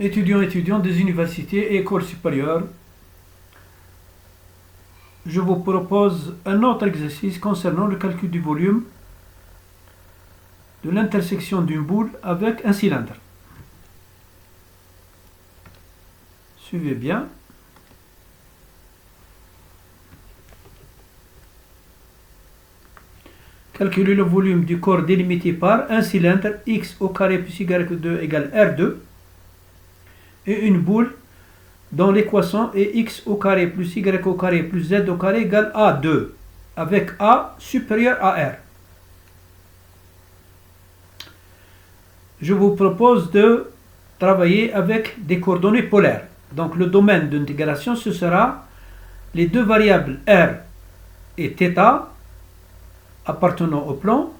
Étudiants des universités et écoles supérieures, je vous propose un autre exercice concernant le calcul du volume de l'intersection d'une boule avec un cylindre. Suivez bien. Calculer le volume du corps délimité par un cylindre x au carré plus y2 égale R2 et une boule dont l'équation est x au carré plus y au carré plus z au carré égale A2 avec A supérieur à R. Je vous propose de travailler avec des coordonnées polaires. Donc le domaine d'intégration, ce sera les deux variables R et θ appartenant au plan,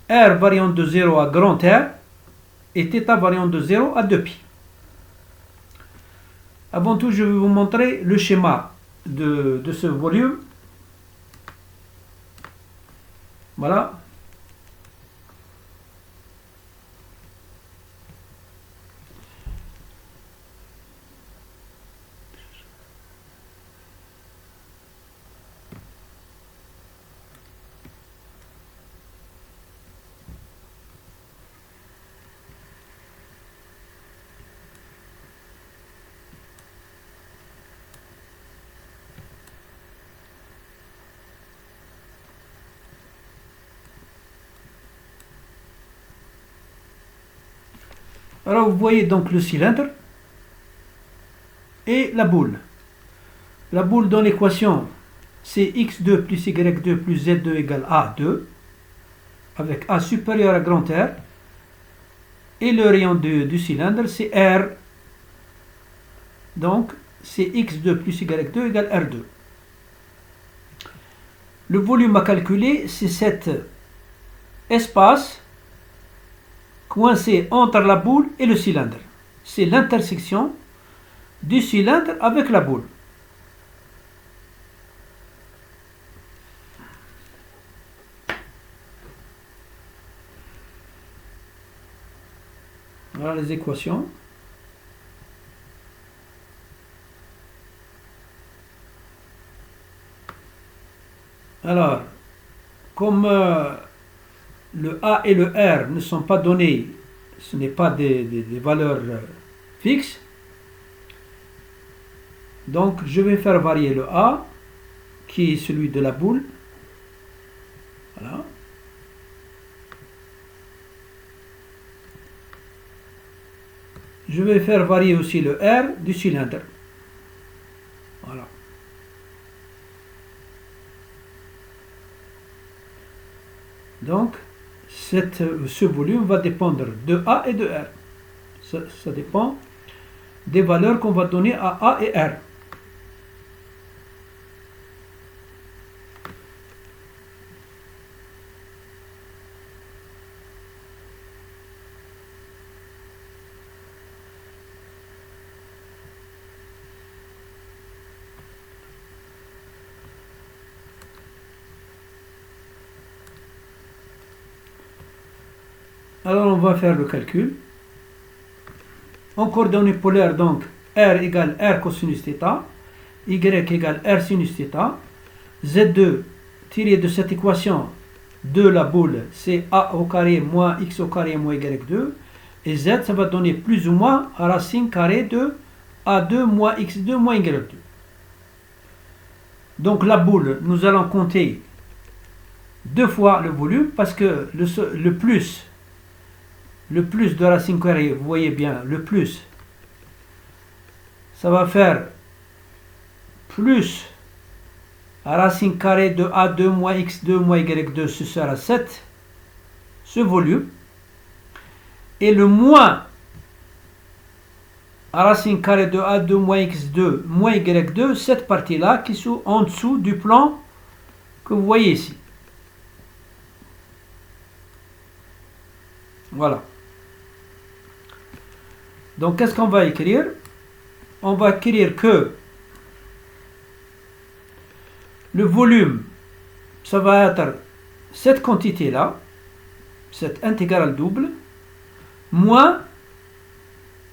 R variant de 0 à grand R et θ variant de 0 à 2π. Avant tout, je vais vous montrer le schéma de ce volume. Voilà. Alors vous voyez donc le cylindre et la boule. La boule dans l'équation, c'est x2 plus y2 plus z2 égale A2, avec A supérieur à grand R. Et le rayon du cylindre, c'est R. Donc, c'est x2 plus y2 égale R2. Le volume à calculer, c'est cet espace coincé entre la boule et le cylindre. C'est l'intersection du cylindre avec la boule. Voilà les équations. Alors, comme le A et le R ne sont pas donnés, ce n'est pas des valeurs fixes, donc je vais faire varier le A, qui est celui de la boule. Voilà. Je vais faire varier aussi le R du cylindre. Voilà. Donc, ce volume va dépendre de A et de R. Ça dépend des valeurs qu'on va donner à A et R. Alors on va faire le calcul. En coordonnées polaires, donc R égale R cosinus θ, Y égale R sinus θ, Z2 tiré de cette équation de la boule, c'est A au carré moins X au carré moins Y2, et Z, ça va donner plus ou moins racine carrée de A2 moins X2 moins Y2. Donc la boule, nous allons compter deux fois le volume, parce que le plus de racine carrée, vous voyez bien, le plus, ça va faire plus racine carrée de A2 moins X2 moins Y2, ce sera 7, ce volume. Et le moins racine carrée de A2 moins X2 moins Y2, cette partie-là qui est en dessous du plan que vous voyez ici. Voilà. Donc, qu'est-ce qu'on va écrire? On va écrire que le volume, ça va être cette quantité-là, cette intégrale double, moins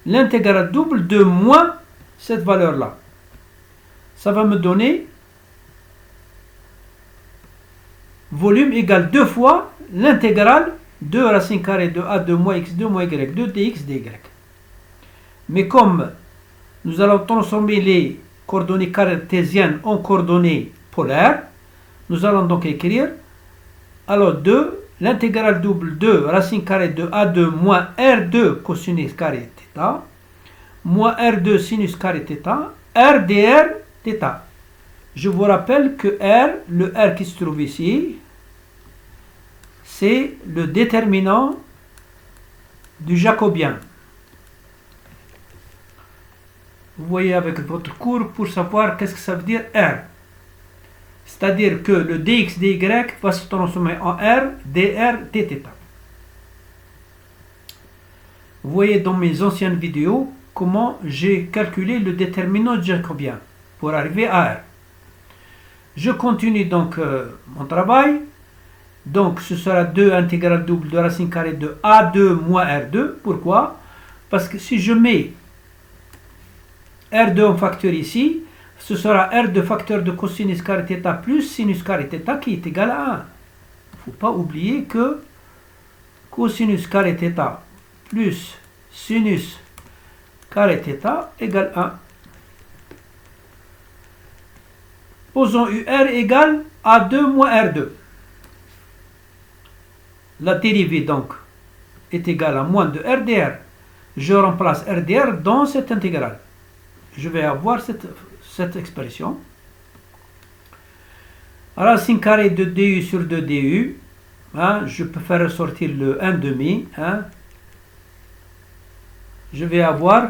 l'intégrale double de moins cette valeur-là. Ça va me donner volume égale 2 fois l'intégrale de racine carrée de a2 moins x2 moins y2 dx dy. Mais comme nous allons transformer les coordonnées cartésiennes en coordonnées polaires, nous allons donc écrire alors 2 l'intégrale double de racine carrée de a2 moins r2 cosinus carré θ moins r2 sinus carré θ r dr θ. Je vous rappelle que r, le r qui se trouve ici, c'est le déterminant du jacobien. Vous voyez avec votre cours pour savoir qu'est-ce que ça veut dire R. C'est-à-dire que le dx dy va se transformer en R, dr, dθ. Vous voyez dans mes anciennes vidéos comment j'ai calculé le déterminant du jacobien pour arriver à R. Je continue donc mon travail. Donc ce sera 2 intégrale double de racine carrée de A2 moins R2. Pourquoi? Parce que si je mets R2 en facteur ici, ce sera R2 facteur de cosinus carré θ plus sinus carré θ qui est égal à 1. Il ne faut pas oublier que cosinus carré θ plus sinus carré θ égale 1. Posons UR égale A2 moins R2. La dérivée donc est égale à moins de RdR. Je remplace RdR dans cette intégrale. Je vais avoir cette expression. Racine carrée de du sur 2 du. Hein, je peux faire ressortir le 1/2. Hein. Je vais avoir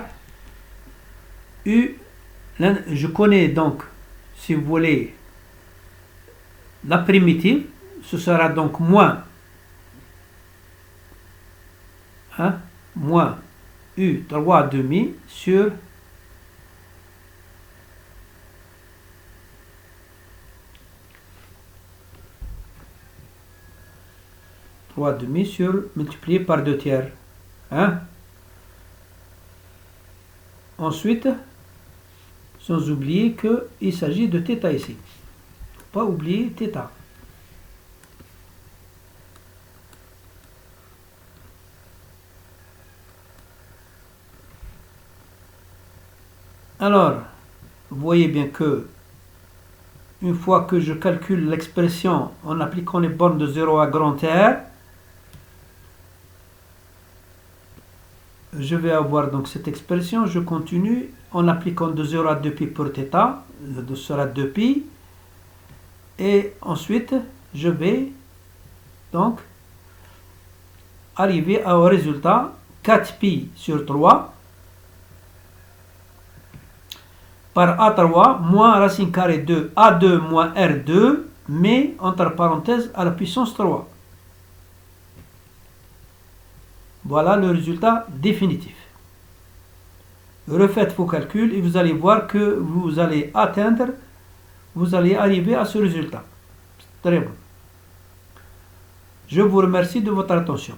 U. Je connais donc, si vous voulez, la primitive. Ce sera donc moins moins U 3/2 sur sur multiplié par 2 tiers. Hein? Ensuite, sans oublier qu'il s'agit de θ ici. Pas oublier θ. Alors, vous voyez bien que une fois que je calcule l'expression en appliquant les bornes de 0 à grand R, je vais avoir donc cette expression. Je continue en appliquant de 0 à 2π pour θ, ce sera 2π. Et ensuite, je vais donc arriver au résultat 4π sur 3 par A3 moins racine carrée de A2 moins R2, mais entre parenthèses à la puissance 3. Voilà le résultat définitif. Refaites vos calculs et vous allez voir que vous allez arriver à ce résultat. Très bon. Je vous remercie de votre attention.